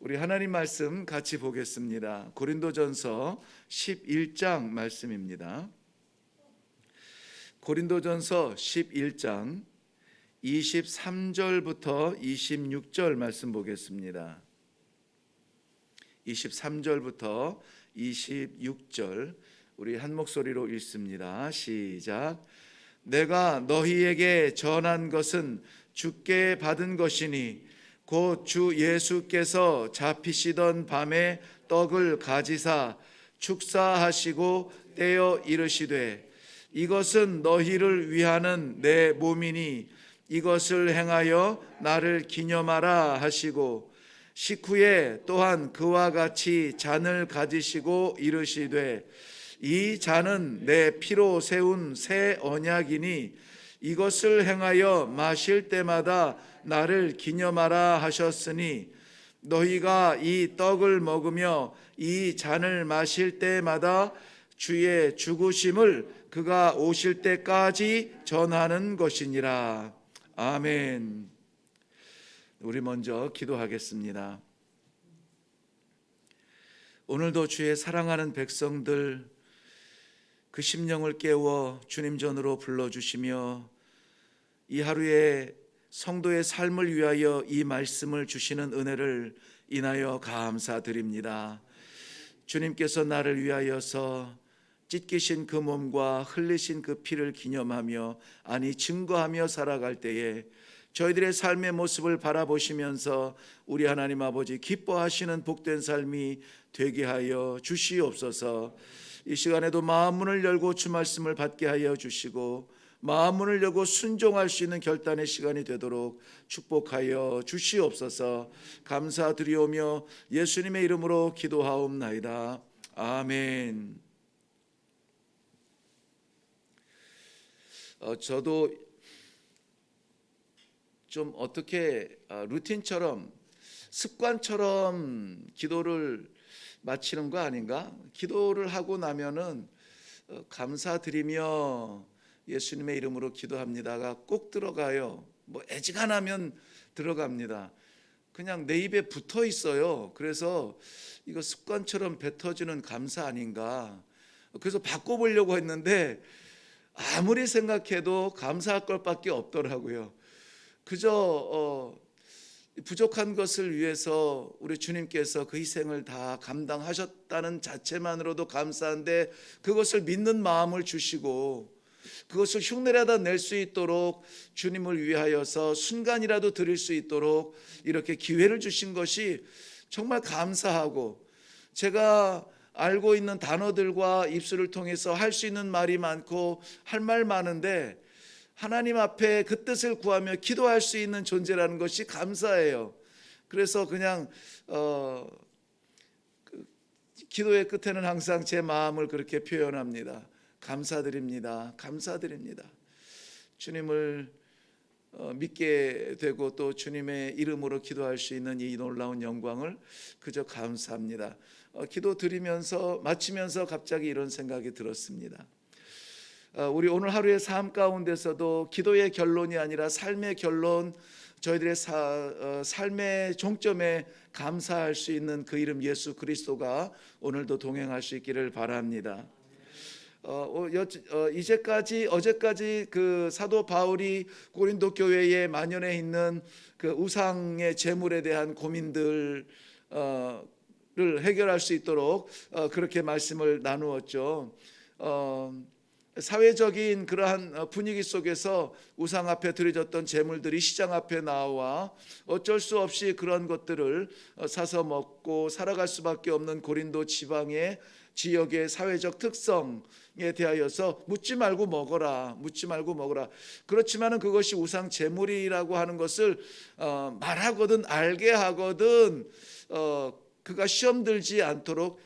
우리 하나님 말씀 같이 보겠습니다. 고린도전서 11장 말씀입니다. 고린도전서 11장 23절부터 26절 말씀 보겠습니다. 23절부터 26절 우리 한 목소리로 읽습니다. 시작. 내가 너희에게 전한 것은 주께 받은 것이니 곧 주 예수께서 잡히시던 밤에 떡을 가지사 축사하시고 떼어 이르시되 이것은 너희를 위하는 내 몸이니 이것을 행하여 나를 기념하라 하시고 식후에 또한 그와 같이 잔을 가지시고 이르시되 이 잔은 내 피로 세운 새 언약이니 이것을 행하여 마실 때마다 나를 기념하라 하셨으니 너희가 이 떡을 먹으며 이 잔을 마실 때마다 주의 죽으심을 그가 오실 때까지 전하는 것이니라. 아멘. 우리 먼저 기도하겠습니다. 오늘도 주의 사랑하는 백성들 그 심령을 깨워 주님 전으로 불러주시며 이 하루에 성도의 삶을 위하여 이 말씀을 주시는 은혜를 인하여 감사드립니다. 주님께서 나를 위하여서 찢기신 그 몸과 흘리신 그 피를 기념하며 아니 증거하며 살아갈 때에 저희들의 삶의 모습을 바라보시면서 우리 하나님 아버지 기뻐하시는 복된 삶이 되게 하여 주시옵소서. 이 시간에도 마음 문을 열고 주 말씀을 받게 하여 주시고 마음 문을 열고 순종할 수 있는 결단의 시간이 되도록 축복하여 주시옵소서. 감사드리오며 예수님의 이름으로 기도하옵나이다. 아멘. 저도 좀 어떻게 루틴처럼 습관처럼 기도를 마치는 거 아닌가? 기도를 하고 나면은 감사드리며 예수님의 이름으로 기도합니다가 꼭 들어가요. 뭐 애지간하면 들어갑니다. 그냥 내 입에 붙어 있어요. 그래서 이거 습관처럼 뱉어지는 감사 아닌가? 그래서 바꿔보려고 했는데 아무리 생각해도 감사할 것밖에 없더라고요. 그저 부족한 것을 위해서 우리 주님께서 그 희생을 다 감당하셨다는 자체만으로도 감사한데 그것을 믿는 마음을 주시고 그것을 흉내라도 낼 수 있도록 주님을 위하여서 순간이라도 드릴 수 있도록 이렇게 기회를 주신 것이 정말 감사하고 제가 알고 있는 단어들과 입술을 통해서 할 수 있는 말이 많고 할 말 많은데 하나님 앞에 그 뜻을 구하며 기도할 수 있는 존재라는 것이 감사해요. 그래서 그냥 기도의 끝에는 항상 제 마음을 그렇게 표현합니다. 감사드립니다. 감사드립니다. 주님을 믿게 되고 또 주님의 이름으로 기도할 수 있는 이 놀라운 영광을 그저 감사합니다. 기도 드리면서 마치면서 갑자기 이런 생각이 들었습니다. 우리 오늘 하루의 삶 가운데서도 기도의 결론이 아니라 삶의 결론, 저희들의 삶의 종점에 감사할 수 있는 그 이름 예수 그리스도가 오늘도 동행할 수 있기를 바랍니다. 어제까지 그 사도 바울이 고린도 교회에 만연해 있는 그 우상의 제물에 대한 고민들을 해결할 수 있도록 그렇게 말씀을 나누었죠. 사회적인 그러한 분위기 속에서 우상 앞에 드려졌던 제물들이 시장 앞에 나와 어쩔 수 없이 그런 것들을 사서 먹고 살아갈 수밖에 없는 고린도 지방의 지역의 사회적 특성에 대하여서 묻지 말고 먹어라. 그렇지만은 그것이 우상 제물이라고 하는 것을 말하거든 알게 하거든 그가 시험 들지 않도록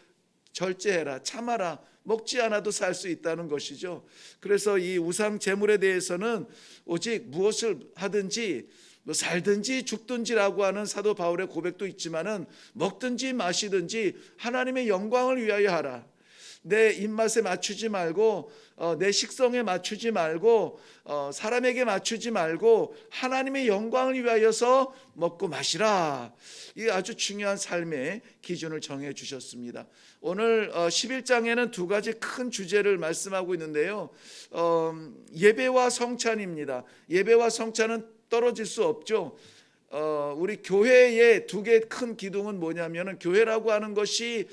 절제해라, 참아라, 먹지 않아도 살 수 있다는 것이죠. 그래서 이 우상 제물에 대해서는 오직 무엇을 하든지 뭐 살든지 죽든지라고 하는 사도 바울의 고백도 있지만은 먹든지 마시든지 하나님의 영광을 위하여 하라. 내 입맛에 맞추지 말고 내 식성에 맞추지 말고 사람에게 맞추지 말고 하나님의 영광을 위하여서 먹고 마시라. 이게 아주 중요한 삶의 기준을 정해 주셨습니다. 오늘 11장에는 두 가지 큰 주제를 말씀하고 있는데요. 예배와 성찬입니다. 예배와 성찬은 떨어질 수 없죠. 우리 교회의 두 개 큰 기둥은 뭐냐면은, 교회라고 하는 것이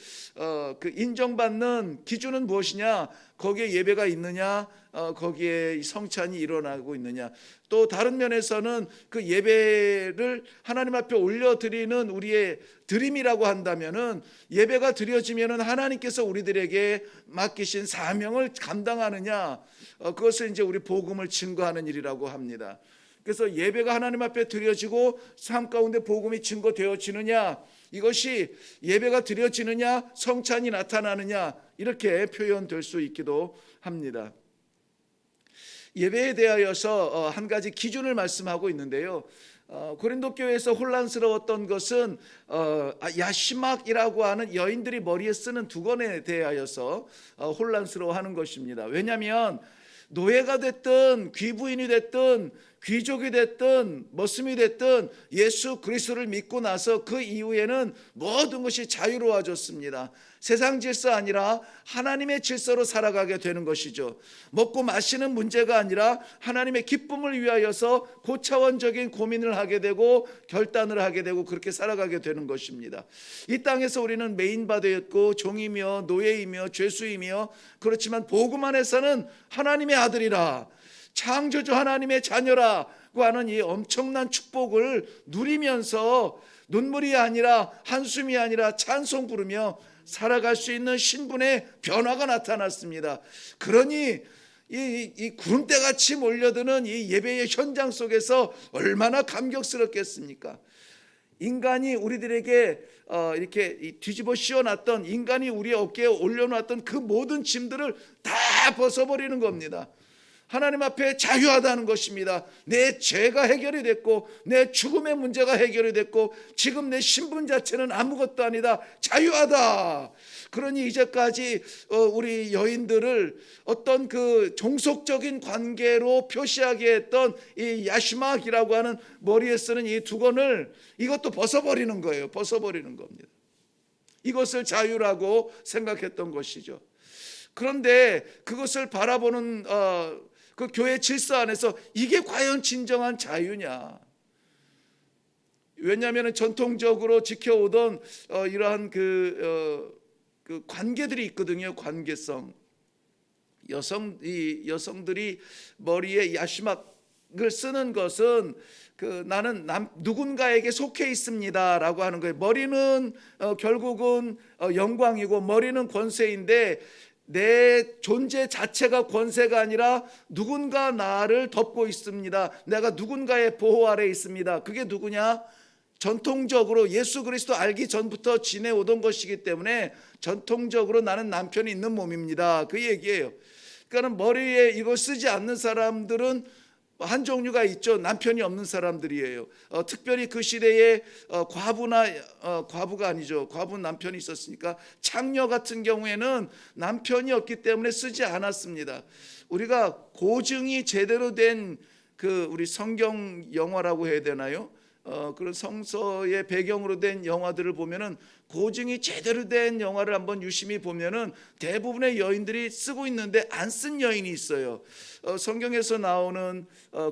그 인정받는 기준은 무엇이냐? 거기에 예배가 있느냐? 거기에 성찬이 일어나고 있느냐? 또 다른 면에서는 그 예배를 하나님 앞에 올려드리는 우리의 드림이라고 한다면은, 예배가 드려지면은 하나님께서 우리들에게 맡기신 사명을 감당하느냐? 그것을 이제 우리 복음을 증거하는 일이라고 합니다. 그래서 예배가 하나님 앞에 드려지고 삶 가운데 복음이 증거되어지느냐, 이것이 예배가 드려지느냐 성찬이 나타나느냐, 이렇게 표현될 수 있기도 합니다. 예배에 대하여서 한 가지 기준을 말씀하고 있는데요. 고린도 교회에서 혼란스러웠던 것은 야시막이라고 하는 여인들이 머리에 쓰는 두건에 대하여서 혼란스러워하는 것입니다. 왜냐하면 노예가 됐든 귀부인이 됐든 귀족이 됐든 머슴이 됐든 예수 그리스도를 믿고 나서 그 이후에는 모든 것이 자유로워졌습니다. 세상 질서 아니라 하나님의 질서로 살아가게 되는 것이죠. 먹고 마시는 문제가 아니라 하나님의 기쁨을 위하여서 고차원적인 고민을 하게 되고 결단을 하게 되고 그렇게 살아가게 되는 것입니다. 이 땅에서 우리는 메인바되었고 종이며 노예이며 죄수이며, 그렇지만 복음 안에서는 하나님의 아들이라, 창조주 하나님의 자녀라고 하는 이 엄청난 축복을 누리면서 눈물이 아니라 한숨이 아니라 찬송 부르며 살아갈 수 있는 신분의 변화가 나타났습니다. 그러니 이 구름대같이 몰려드는 이 예배의 현장 속에서 얼마나 감격스럽겠습니까? 인간이 우리들에게 이렇게 뒤집어 씌워놨던, 인간이 우리의 어깨에 올려놨던 그 모든 짐들을 다 벗어버리는 겁니다. 하나님 앞에 자유하다는 것입니다. 내 죄가 해결이 됐고 내 죽음의 문제가 해결이 됐고 지금 내 신분 자체는 아무것도 아니다, 자유하다. 그러니 이제까지 우리 여인들을 어떤 그 종속적인 관계로 표시하게 했던 이 야시막이라고 하는 머리에 쓰는 이 두건을, 이것도 벗어버리는 거예요. 벗어버리는 겁니다. 이것을 자유라고 생각했던 것이죠. 그런데 그것을 바라보는 그 교회 질서 안에서 이게 과연 진정한 자유냐? 왜냐하면 전통적으로 지켜오던 이러한 그 관계들이 있거든요. 관계성. 여성들이 머리에 야시막을 쓰는 것은 나는 누군가에게 속해 있습니다라고 하는 거예요. 머리는 결국은 영광이고 머리는 권세인데, 내 존재 자체가 권세가 아니라 누군가 나를 덮고 있습니다. 내가 누군가의 보호 아래 있습니다. 그게 누구냐? 전통적으로 예수 그리스도 알기 전부터 지내오던 것이기 때문에 전통적으로 나는 남편이 있는 몸입니다, 그 얘기예요. 그러니까 머리에 이거 쓰지 않는 사람들은 한 종류가 있죠. 남편이 없는 사람들이에요. 특별히 그 시대에 과부가 아니죠. 과부는 남편이 있었으니까 창녀 같은 경우에는 남편이 없기 때문에 쓰지 않았습니다. 우리가 고증이 제대로 된 우리 성경 영화라고 해야 되나요? 그런 성서의 배경으로 된 영화들을 보면은, 고증이 제대로 된 영화를 한번 유심히 보면은 대부분의 여인들이 쓰고 있는데 안 쓴 여인이 있어요. 성경에서 나오는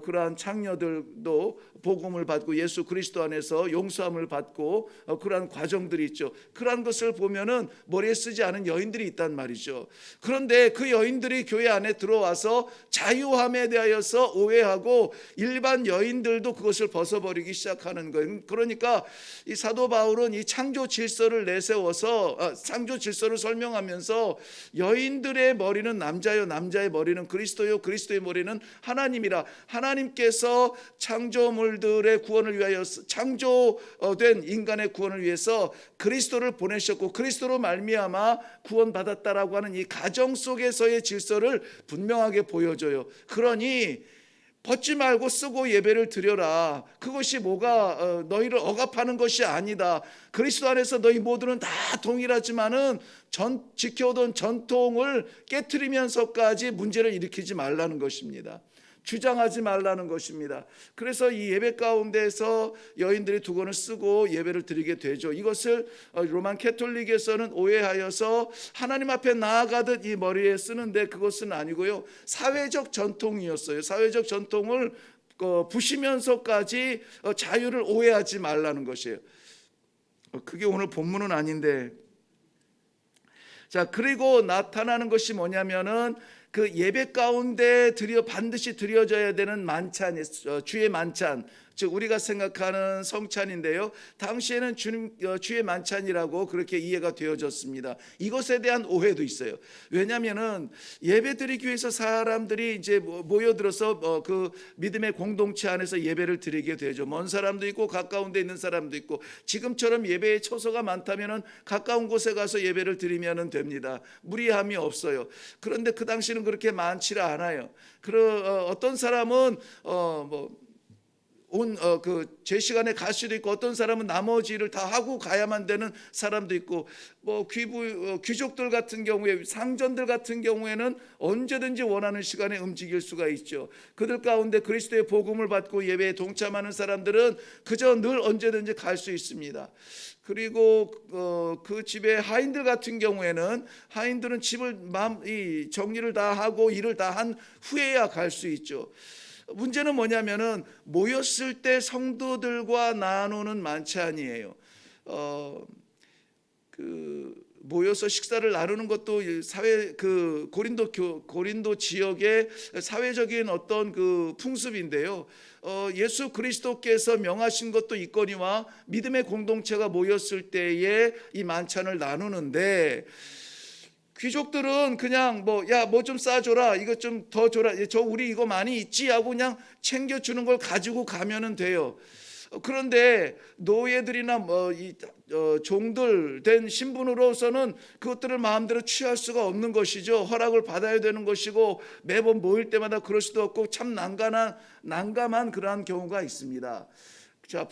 그러한 창녀들도 복음을 받고 예수 그리스도 안에서 용서함을 받고 그러한 과정들이 있죠. 그러한 것을 보면은 머리에 쓰지 않은 여인들이 있단 말이죠. 그런데 그 여인들이 교회 안에 들어와서 자유함에 대하여서 오해하고 일반 여인들도 그것을 벗어버리기 시작하는 거예요. 그러니까 이 사도 바울은 이 창조 질서를 내세워서 창조 질서를 설명하면서 여인들의 머리는 남자요, 남자의 머리는 그리스도요, 그리스도의 머리는 하나님이라. 하나님께서 창조물들의 구원을 위하여, 창조된 인간의 구원을 위해서 그리스도를 보내셨고 그리스도로 말미암아 구원받았다라고 하는 이 가정 속에서의 질서를 분명하게 보여줘요. 그러니 벗지 말고 쓰고 예배를 드려라. 그것이 뭐가 너희를 억압하는 것이 아니다. 그리스도 안에서 너희 모두는 다 동일하지만은 지켜오던 전통을 깨트리면서까지 문제를 일으키지 말라는 것입니다. 주장하지 말라는 것입니다. 그래서 이 예배 가운데서 여인들이 두건을 쓰고 예배를 드리게 되죠. 이것을 로만 캐톨릭에서는 오해하여서 하나님 앞에 나아가듯 이 머리에 쓰는데 그것은 아니고요. 사회적 전통이었어요. 사회적 전통을 부시면서까지 자유를 오해하지 말라는 것이에요. 그게 오늘 본문은 아닌데, 자, 그리고 나타나는 것이 뭐냐면은 그 예배 가운데 반드시 드려져야 되는 만찬, 주의 만찬, 즉 우리가 생각하는 성찬인데요. 당시에는 주의 만찬이라고 그렇게 이해가 되어졌습니다. 이것에 대한 오해도 있어요. 왜냐하면은 예배드리기 위해서 사람들이 이제 모여들어서 그 믿음의 공동체 안에서 예배를 드리게 되죠. 먼 사람도 있고 가까운 데 있는 사람도 있고, 지금처럼 예배에 처소가 많다면은 가까운 곳에 가서 예배를 드리면 됩니다. 무리함이 없어요. 그런데 그 당시는 그렇게 많지 않아요. 어떤 사람은 제 시간에 갈 수도 있고, 어떤 사람은 나머지를 다 하고 가야만 되는 사람도 있고, 귀족들 같은 경우에, 상전들 같은 경우에는 언제든지 원하는 시간에 움직일 수가 있죠. 그들 가운데 그리스도의 복음을 받고 예배에 동참하는 사람들은 그저 늘 언제든지 갈 수 있습니다. 그리고 그 집의 하인들 같은 경우에는, 하인들은 집을 정리를 다 하고 일을 다 한 후에야 갈 수 있죠. 문제는 뭐냐면은 모였을 때 성도들과 나누는 만찬이에요. 모여서 식사를 나누는 것도 고린도 지역의 사회적인 어떤 그 풍습인데요. 예수 그리스도께서 명하신 것도 있거니와 믿음의 공동체가 모였을 때에 이 만찬을 나누는데, 귀족들은 그냥 뭐 좀 싸줘라, 이것 좀 더 줘라, 우리 이거 많이 있지 하고 그냥 챙겨주는 걸 가지고 가면은 돼요. 그런데 노예들이나 종들 된 신분으로서는 그것들을 마음대로 취할 수가 없는 것이죠. 허락을 받아야 되는 것이고, 매번 모일 때마다 그럴 수도 없고, 참 난감한 그러한 경우가 있습니다. 자,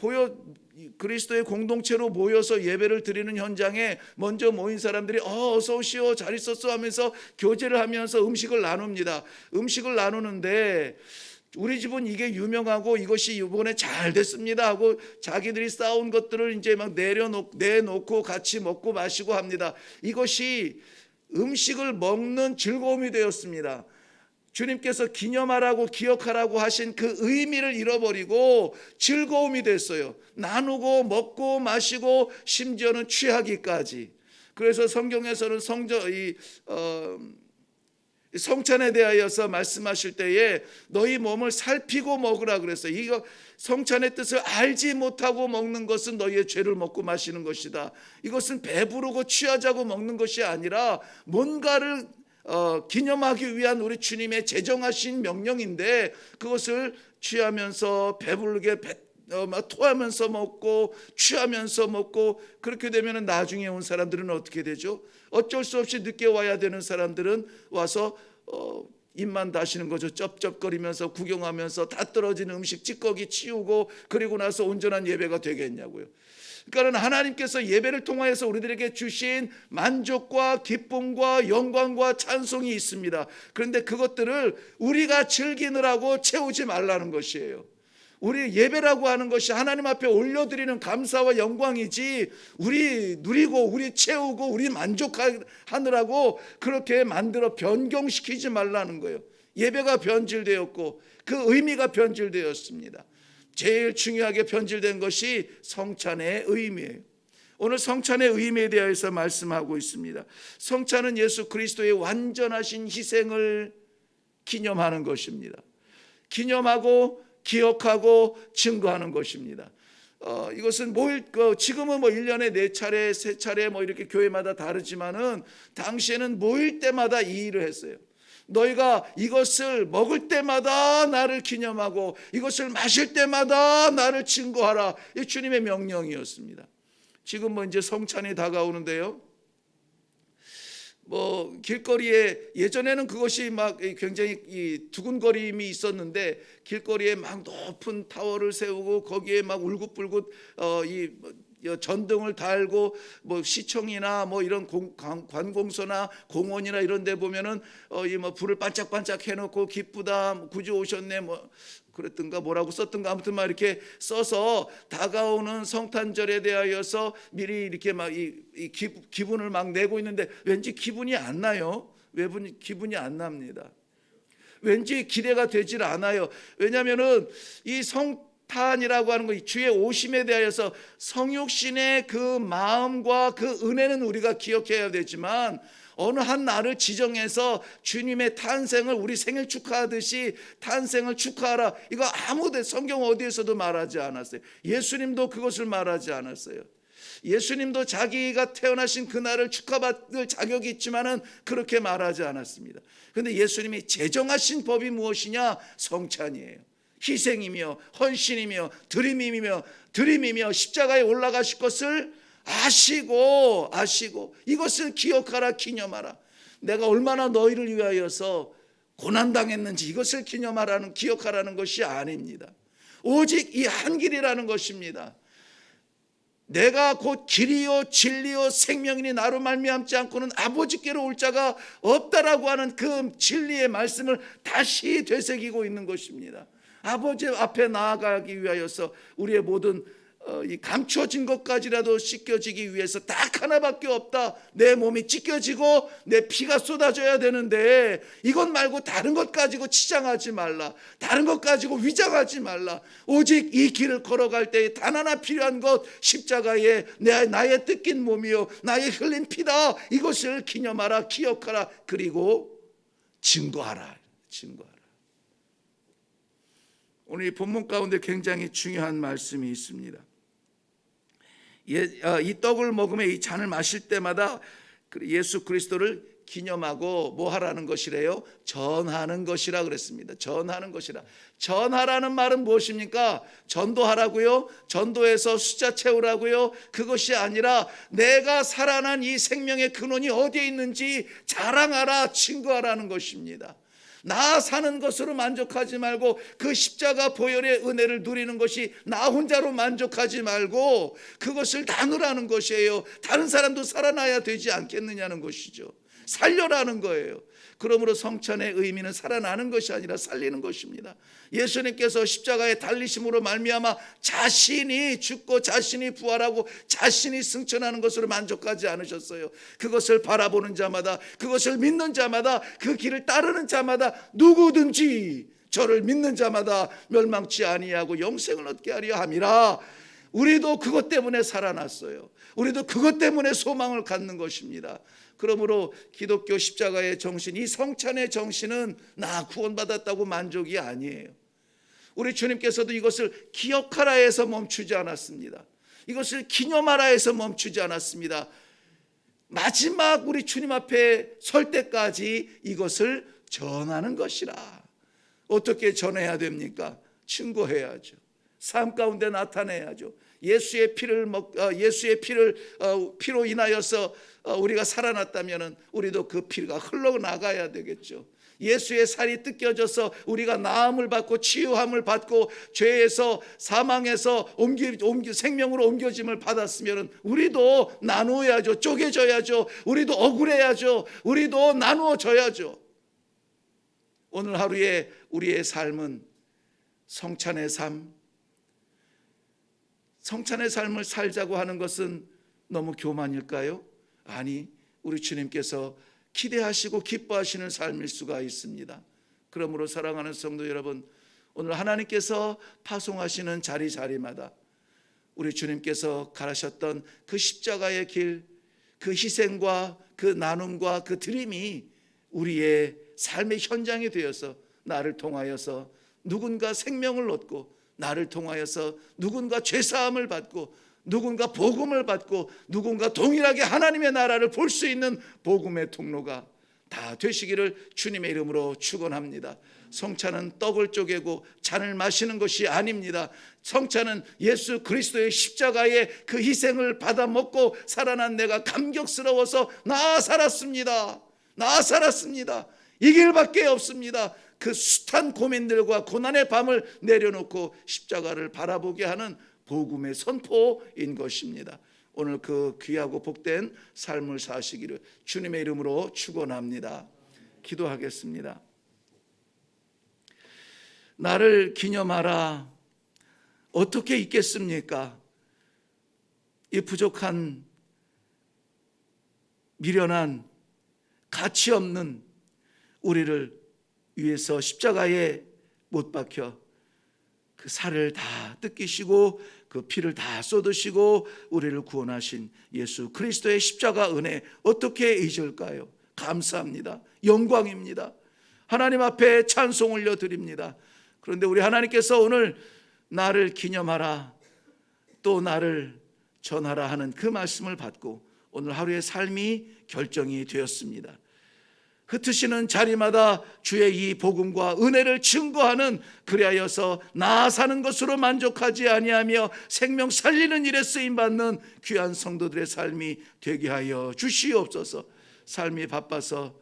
그리스도의 공동체로 모여서 예배를 드리는 현장에 먼저 모인 사람들이 어서 오시오, 잘 있었어 하면서 교제를 하면서 음식을 나눕니다. 음식을 나누는데, 우리 집은 이게 유명하고 이것이 이번에 잘 됐습니다 하고 자기들이 쌓은 것들을 이제 막 내놓고 같이 먹고 마시고 합니다. 이것이 음식을 먹는 즐거움이 되었습니다. 주님께서 기념하라고 기억하라고 하신 그 의미를 잃어버리고 즐거움이 됐어요. 나누고 먹고 마시고 심지어는 취하기까지. 그래서 성경에서는 성찬에 대하여서 말씀하실 때에 너희 몸을 살피고 먹으라 그랬어요. 이거 성찬의 뜻을 알지 못하고 먹는 것은 너희의 죄를 먹고 마시는 것이다. 이것은 배부르고 취하자고 먹는 것이 아니라 뭔가를 기념하기 위한 우리 주님의 제정하신 명령인데, 그것을 취하면서 배부르게 토하면서 먹고 취하면서 먹고, 그렇게 되면 나중에 온 사람들은 어떻게 되죠? 어쩔 수 없이 늦게 와야 되는 사람들은 와서 입만 다시는 거죠. 쩝쩝거리면서 구경하면서 다 떨어진 음식 찌꺼기 치우고, 그리고 나서 온전한 예배가 되겠냐고요. 그러니까 하나님께서 예배를 통하여서 우리들에게 주신 만족과 기쁨과 영광과 찬송이 있습니다. 그런데 그것들을 우리가 즐기느라고 채우지 말라는 것이에요. 우리 예배라고 하는 것이 하나님 앞에 올려드리는 감사와 영광이지, 우리 누리고 우리 채우고 우리 만족하느라고 그렇게 만들어 변경시키지 말라는 거예요. 예배가 변질되었고 그 의미가 변질되었습니다. 제일 중요하게 변질된 것이 성찬의 의미예요. 오늘 성찬의 의미에 대해서 말씀하고 있습니다. 성찬은 예수 그리스도의 완전하신 희생을 기념하는 것입니다. 기념하고 기억하고 증거하는 것입니다. 이것은 지금은 1년에 4차례 3차례 이렇게 교회마다 다르지만은 당시에는 모일 때마다 이 일을 했어요. 너희가 이것을 먹을 때마다 나를 기념하고 이것을 마실 때마다 나를 증거하라. 이 주님의 명령이었습니다. 지금 이제 성찬이 다가오는데요. 뭐 길거리에 예전에는 그것이 막 굉장히 이 두근거림이 있었는데 길거리에 막 높은 타워를 세우고 거기에 막 울긋불긋 이 전등을 달고 뭐 시청이나 뭐 이런 관공서나 공원이나 이런 데 보면은 이 뭐 불을 반짝반짝 해놓고 기쁘다 구주 오셨네 뭐 그랬던가 뭐라고 썼던가 아무튼 막 이렇게 써서 다가오는 성탄절에 대하여서 미리 이렇게 막 이 기분을 막 내고 있는데 왠지 기분이 안 나요. 왜 기분이 안 납니다. 왠지 기대가 되질 않아요. 왜냐하면은 이 성탄이라고 하는 거, 주의 오심에 대하여서 성육신의 그 마음과 그 은혜는 우리가 기억해야 되지만 어느 한 날을 지정해서 주님의 탄생을 우리 생일 축하하듯이 탄생을 축하하라, 이거 아무 성경 어디에서도 말하지 않았어요. 예수님도 그것을 말하지 않았어요. 예수님도 자기가 태어나신 그날을 축하받을 자격이 있지만은 그렇게 말하지 않았습니다. 그런데 예수님이 제정하신 법이 무엇이냐? 성찬이에요. 희생이며 헌신이며 드림이며 십자가에 올라가실 것을 아시고 이것을 기억하라, 기념하라. 내가 얼마나 너희를 위하여서 고난당했는지 이것을 기억하라는 것이 아닙니다. 오직 이 한 길이라는 것입니다. 내가 곧 길이요 진리요 생명이니 나로 말미암지 않고는 아버지께로 올 자가 없다라고 하는 그 진리의 말씀을 다시 되새기고 있는 것입니다. 아버지 앞에 나아가기 위하여서 우리의 모든 이 감춰진 것까지라도 씻겨지기 위해서 딱 하나밖에 없다. 내 몸이 찢겨지고 내 피가 쏟아져야 되는데 이것 말고 다른 것 가지고 치장하지 말라. 다른 것 가지고 위장하지 말라. 오직 이 길을 걸어갈 때에 단 하나 필요한 것, 십자가에 나의 뜯긴 몸이요 나의 흘린 피다. 이것을 기념하라, 기억하라, 그리고 증거하라. 오늘 이 본문 가운데 굉장히 중요한 말씀이 있습니다. 이 떡을 먹으며 이 잔을 마실 때마다 예수 그리스도를 기념하고 뭐 하라는 것이래요? 전하는 것이라 그랬습니다. 전하는 것이라. 전하라는 말은 무엇입니까? 전도하라고요? 전도해서 숫자 채우라고요? 그것이 아니라 내가 살아난 이 생명의 근원이 어디에 있는지 자랑하라, 증거하라는 것입니다. 나 사는 것으로 만족하지 말고 그 십자가 보혈의 은혜를 누리는 것이 나 혼자로 만족하지 말고 그것을 나누라는 것이에요. 다른 사람도 살아나야 되지 않겠느냐는 것이죠. 살려라는 거예요. 그러므로 성찬의 의미는 살아나는 것이 아니라 살리는 것입니다. 예수님께서 십자가에 달리심으로 말미암아 자신이 죽고 자신이 부활하고 자신이 승천하는 것으로 만족하지 않으셨어요. 그것을 바라보는 자마다, 그것을 믿는 자마다, 그 길을 따르는 자마다 누구든지 저를 믿는 자마다 멸망치 아니하고 영생을 얻게 하려 함이라. 우리도 그것 때문에 살아났어요. 우리도 그것 때문에 소망을 갖는 것입니다. 그러므로 기독교 십자가의 정신, 이 성찬의 정신은 나 구원받았다고 만족이 아니에요. 우리 주님께서도 이것을 기억하라 해서 멈추지 않았습니다. 이것을 기념하라 해서 멈추지 않았습니다. 마지막 우리 주님 앞에 설 때까지 이것을 전하는 것이라. 어떻게 전해야 됩니까? 증거해야죠. 삶 가운데 나타내야죠. 예수의 피로 인하여서 우리가 살아났다면 우리도 그 피가 흘러나가야 되겠죠. 예수의 살이 뜯겨져서 우리가 나음을 받고 치유함을 받고 죄에서 사망에서 생명으로 옮겨짐을 받았으면 우리도 나누어야죠. 쪼개져야죠. 우리도 억울해야죠. 우리도 나누어져야죠. 오늘 하루에 우리의 삶은 성찬의 삶을 살자고 하는 것은 너무 교만일까요? 아니, 우리 주님께서 기대하시고 기뻐하시는 삶일 수가 있습니다. 그러므로 사랑하는 성도 여러분, 오늘 하나님께서 파송하시는 자리마다 우리 주님께서 가르셨던 그 십자가의 길, 그 희생과 그 나눔과 그 드림이 우리의 삶의 현장이 되어서 나를 통하여서 누군가 생명을 얻고, 나를 통하여서 누군가 죄사함을 받고, 누군가 복음을 받고, 누군가 동일하게 하나님의 나라를 볼 수 있는 복음의 통로가 다 되시기를 주님의 이름으로 축원합니다. 성찬은 떡을 쪼개고 잔을 마시는 것이 아닙니다. 성찬은 예수 그리스도의 십자가의 그 희생을 받아 먹고 살아난 내가 감격스러워서 나 살았습니다. 이 길밖에 없습니다. 그 숱한 고민들과 고난의 밤을 내려놓고 십자가를 바라보게 하는 복음의 선포인 것입니다. 오늘 그 귀하고 복된 삶을 사시기를 주님의 이름으로 축원합니다. 기도하겠습니다. 나를 기념하라. 어떻게 있겠습니까? 이 부족한, 미련한, 가치 없는 우리를 위해서 십자가에 못 박혀 그 살을 다 뜯기시고 그 피를 다 쏟으시고 우리를 구원하신 예수 그리스도의 십자가 은혜 어떻게 잊을까요? 감사합니다. 영광입니다. 하나님 앞에 찬송 올려드립니다. 그런데 우리 하나님께서 오늘 나를 기념하라, 또 나를 전하라 하는 그 말씀을 받고 오늘 하루의 삶이 결정이 되었습니다. 흩으시는 자리마다 주의 이 복음과 은혜를 증거하는, 그리하여서 나 사는 것으로 만족하지 아니하며 생명 살리는 일에 쓰임받는 귀한 성도들의 삶이 되게 하여 주시옵소서. 삶이 바빠서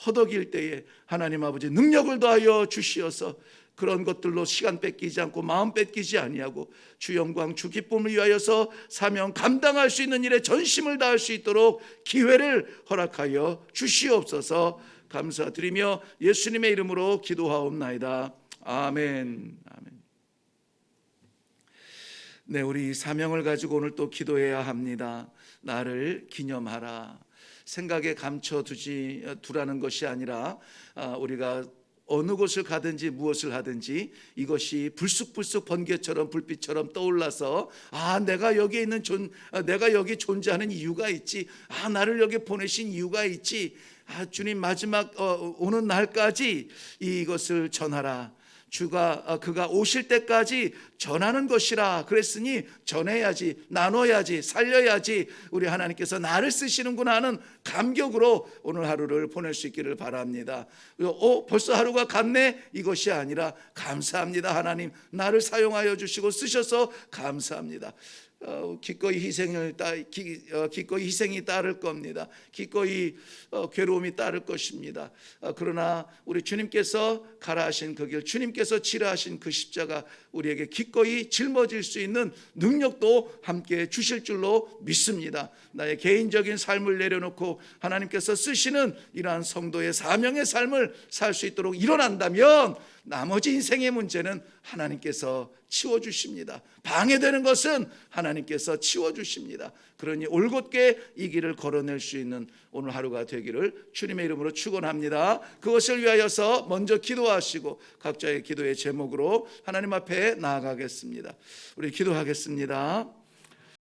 허덕일 때에 하나님 아버지 능력을 더하여 주시어서 그런 것들로 시간 뺏기지 않고 마음 뺏기지 아니하고 주 영광 주 기쁨을 위하여서 사명 감당할 수 있는 일에 전심을 다할 수 있도록 기회를 허락하여 주시옵소서. 감사드리며 예수님의 이름으로 기도하옵나이다. 아멘. 아멘. 네, 우리 사명을 가지고 오늘 또 기도해야 합니다. 나를 기념하라. 생각에 두라는 것이 아니라 우리가 어느 곳을 가든지 무엇을 하든지 이것이 불쑥불쑥 번개처럼 불빛처럼 떠올라서 내가 여기 있는 내가 여기 존재하는 이유가 있지. 나를 여기 보내신 이유가 있지. 주님 마지막 오는 날까지 이것을 전하라. 그가 오실 때까지 전하는 것이라 그랬으니 전해야지, 나눠야지, 살려야지. 우리 하나님께서 나를 쓰시는구나 하는 감격으로 오늘 하루를 보낼 수 있기를 바랍니다. 벌써 하루가 갔네? 이것이 아니라 감사합니다. 하나님 나를 사용하여 주시고 쓰셔서 감사합니다. 기꺼이 희생이 따를 겁니다. 기꺼이 괴로움이 따를 것입니다. 그러나 우리 주님께서 가라 하신 그 길, 주님께서 치라 하신 그 십자가 우리에게 기꺼이 짊어질 수 있는 능력도 함께 주실 줄로 믿습니다. 나의 개인적인 삶을 내려놓고 하나님께서 쓰시는 이러한 성도의 사명의 삶을 살 수 있도록 일어난다면 나머지 인생의 문제는 하나님께서 치워주십니다. 방해되는 것은 하나님께서 치워주십니다. 그러니 올곧게 이 길을 걸어낼 수 있는 오늘 하루가 되기를 주님의 이름으로 축원합니다. 그것을 위하여서 먼저 기도하시고 각자의 기도의 제목으로 하나님 앞에 나아가겠습니다. 우리 기도하겠습니다.